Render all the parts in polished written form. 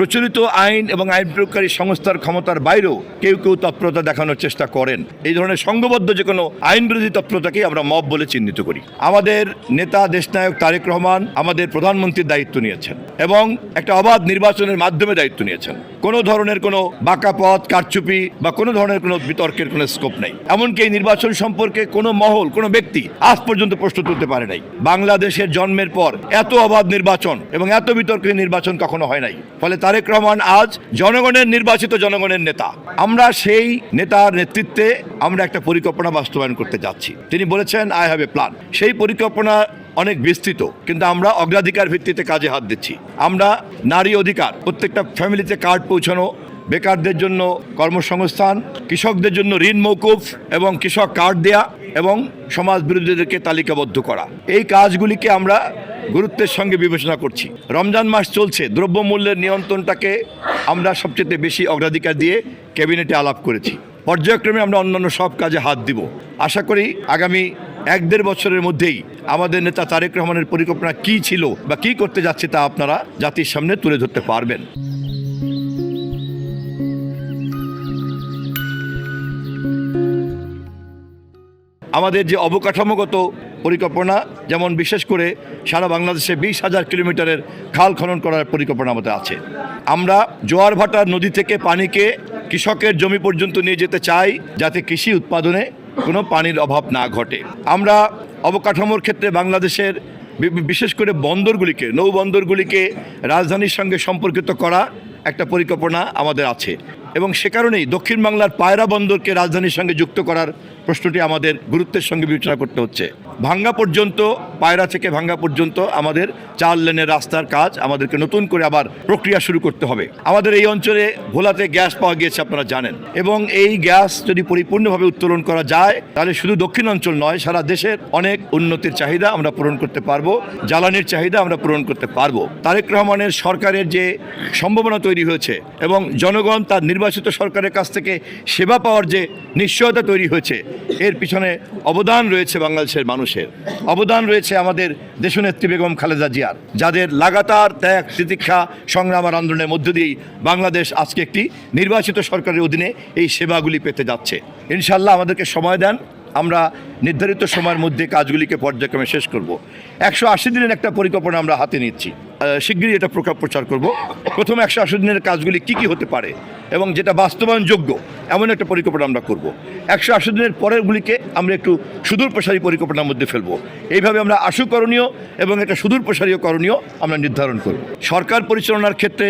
প্রচলিত আইন এবং আইন প্রয়োগকারী সংস্থার ক্ষমতার বাইরেও কেউ কেউ তৎপরতা দেখানোর চেষ্টা করেন। এই ধরনের সংঘবদ্ধ যে কোনো আইন বিরোধী তৎপরতাকেই আমরা মব বলে চিহ্নিত করি। আমাদের নেতা দেশনায়ক তারেক রহমান আমাদের প্রধানমন্ত্রীর দায়িত্ব নিয়েছেন এবং একটা অবাধ নির্বাচনের মাধ্যমে দায়িত্ব নিয়েছেন। কোনো ধরনের কোনো বাঁকা পথ, কারচুপি বা কোনো ধরনের কোনো বিতর্কের কোনো স্কোপ নেই। এমনকি এই নির্বাচন সম্পর্কে কোনো মহল, কোনো ব্যক্তি আজ পর্যন্ত প্রশ্ন তুলতে পারে নাই। বাংলাদেশের জন্মের পর এত অবাধ নির্বাচন এবং এত বিতর্কের নির্বাচন কখনো হয় নাই। ফলে তারেক রহমান আজ জনগণের নির্বাচিত জনগণের নেতা। আমরা সেই নেতার নেতৃত্বে আমরা একটা পরিকল্পনা বাস্তবায়ন করতে যাচ্ছি। তিনি বলেছেন আই হ্যাভ এ প্ল্যান। সেই পরিকল্পনা অনেক বিস্তৃত, কিন্তু আমরা অগ্রাধিকার ভিত্তিতে কাজে হাত দিচ্ছি। আমরা নারী অধিকার, প্রত্যেকটা ফ্যামিলিতে কার্ড পৌঁছানো, বেকারদের জন্য কর্মসংস্থান, কৃষকদের জন্য ঋণ মৌকুফ এবং কৃষক কার্ড দেয়া এবং সমাজ বিরোধীদেরকে তালিকাবদ্ধ করা, এই কাজগুলিকে আমরা গুরুত্বের সঙ্গে বিবেচনা করছি। রমজান মাস চলছে, দ্রব্যমূল্যের নিয়ন্ত্রণটাকে আমরা সবচেয়ে বেশি অগ্রাধিকার দিয়ে ক্যাবিনেটে আলাপ করেছি। পর্যায়ক্রমে আমরা অন্যান্য সব কাজে হাত দিব। আশা করি আগামী 1-1.5 বছরের মধ্যেই আমাদের নেতা তারেক রহমানের পরিকল্পনা কী ছিল বা কী করতে যাচ্ছে তা আপনারা জাতির সামনে তুলে ধরতে পারবেন। আমাদের যে অবকাঠামোগত পরিকল্পনা, যেমন বিশেষ করে সারা বাংলাদেশে 20,000 কিলোমিটারের খাল খনন করার পরিকল্পনা আমাদের আছে। আমরা জোয়ার ভাটার নদী থেকে পানিকে কৃষকের জমি পর্যন্ত নিয়ে যেতে চাই, যাতে কৃষি উৎপাদনে কোনো পানির অভাব না ঘটে। আমরা অবকাঠামোর ক্ষেত্রে বাংলাদেশের বিশেষ করে বন্দরগুলিকে, নৌবন্দরগুলিকে রাজধানীর সঙ্গে সম্পর্কিত করা একটা পরিকল্পনা আমাদের আছে এবং সে কারণেই দক্ষিণ বাংলার পায়রা বন্দরকে রাজধানীর সঙ্গে যুক্ত করার প্রশ্নটি আমাদের গুরুত্বের সঙ্গে বিবেচনা করতে হচ্ছে। ভাঙ্গা পর্যন্ত, পায়রা থেকে ভাঙ্গা পর্যন্ত আমাদের 4 লেনের রাস্তার কাজ আমাদেরকে নতুন করে আবার প্রক্রিয়া শুরু করতে হবে। আমাদের এই অঞ্চলে ভোলাতে গ্যাস পাওয়া গিয়েছে, আপনারা জানেন, এবং এই গ্যাস যদি পরিপূর্ণভাবে উত্তোলন করা যায় তাহলে শুধু দক্ষিণ অঞ্চল নয়, সারা দেশের অনেক উন্নতির চাহিদা আমরা পূরণ করতে পারবো, জ্বালানির চাহিদা আমরা পূরণ করতে পারবো। তারেক রহমানের সরকারের যে সম্ভাবনা তৈরি হয়েছে এবং জনগণ তার নির্বাচিত সরকারের কাছ থেকে সেবা পাওয়ার যে নিশ্চয়তা তৈরি হয়েছে, এর পিছনে অবদান রয়েছে বাংলাদেশের মানুষের, অবদান রয়েছে আমাদের দেশনেত্রী বেগম খালেদা জিয়ার, যাদের লাগাতার ত্যাগ, তিতিক্ষা, সংগ্রাম আর আন্দোলনের মধ্য দিয়েই বাংলাদেশ আজকে একটি নির্বাচিত সরকারের অধীনে এই সেবাগুলি পেতে যাচ্ছে। ইনশাল্লাহ আমাদেরকে সময় দেন, আমরা নির্ধারিত সময়ের মধ্যে কাজগুলিকে পর্যায়ক্রমে শেষ করব। 180 দিনের একটা পরিকল্পনা আমরা হাতে নিচ্ছি, শিগগিরই এটা প্রচার করব। প্রথম 180 দিনের কাজগুলি কি কি হতে পারে এবং যেটা বাস্তবায়নযোগ্য এমন একটা পরিকল্পনা আমরা করব। 180 দিনের পরেরগুলিকে আমরা একটু সুদূর প্রসারী পরিকল্পনার মধ্যে ফেলবো। এইভাবে আমরা আশু করণীয় এবং একটা সুদূর প্রসারীয় করণীয় আমরা নির্ধারণ করব। সরকার পরিচালনার ক্ষেত্রে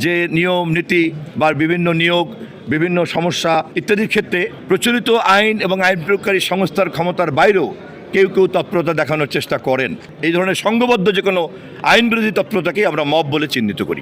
যে নিয়ম নীতি বা বিভিন্ন নিয়োগ, বিভিন্ন সমস্যা ইত্যাদির ক্ষেত্রে প্রচলিত আইন এবং আইন প্রয়োগকারী সংস্থার ক্ষমতার বাইরেও কেউ কেউ তৎপরতা দেখানোর চেষ্টা করেন। এই ধরনের সংঘবদ্ধ যে কোনো আইন বিরোধী তৎপরতাকেই আমরা মব বলে চিহ্নিত করি।